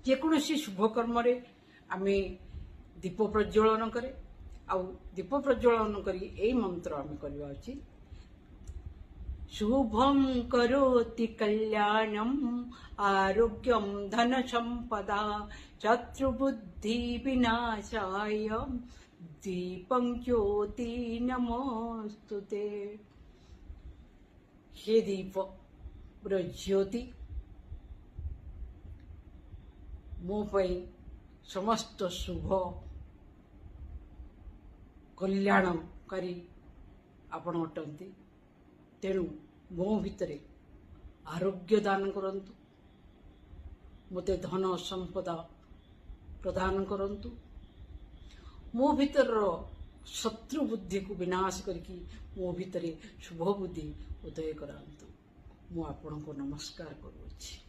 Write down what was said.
ଯେକୌଣସି ଶୁଭକର୍ମରେ ଆମେ ଦୀପ ପ୍ରଜ୍ୱଳନ କରେ ଆଉ ଦୀପ ପ୍ରଜ୍ୱଳନ କରି ଏଇ ମନ୍ତ୍ର ଆମେ କରିବା ଉଚିତ। शुभं करोति कल्याणम् आरोग्यं धन संपदा शत्रुबुद्धि विनाशाय दीपं ज्योति नमोस्तुते। हे दीप ज्योति मो पई समस्त शुभ कल्याणकारी आपण अटंती। तेणु मो भितरे आरोग्य दान करंतु, मते धन संपदा प्रदान करंतु, मो भीतर शत्रु बुद्धि को विनाश करके मो भितरे शुभ बुद्धि उदय करांतु। मु आपन को नमस्कार करूछि।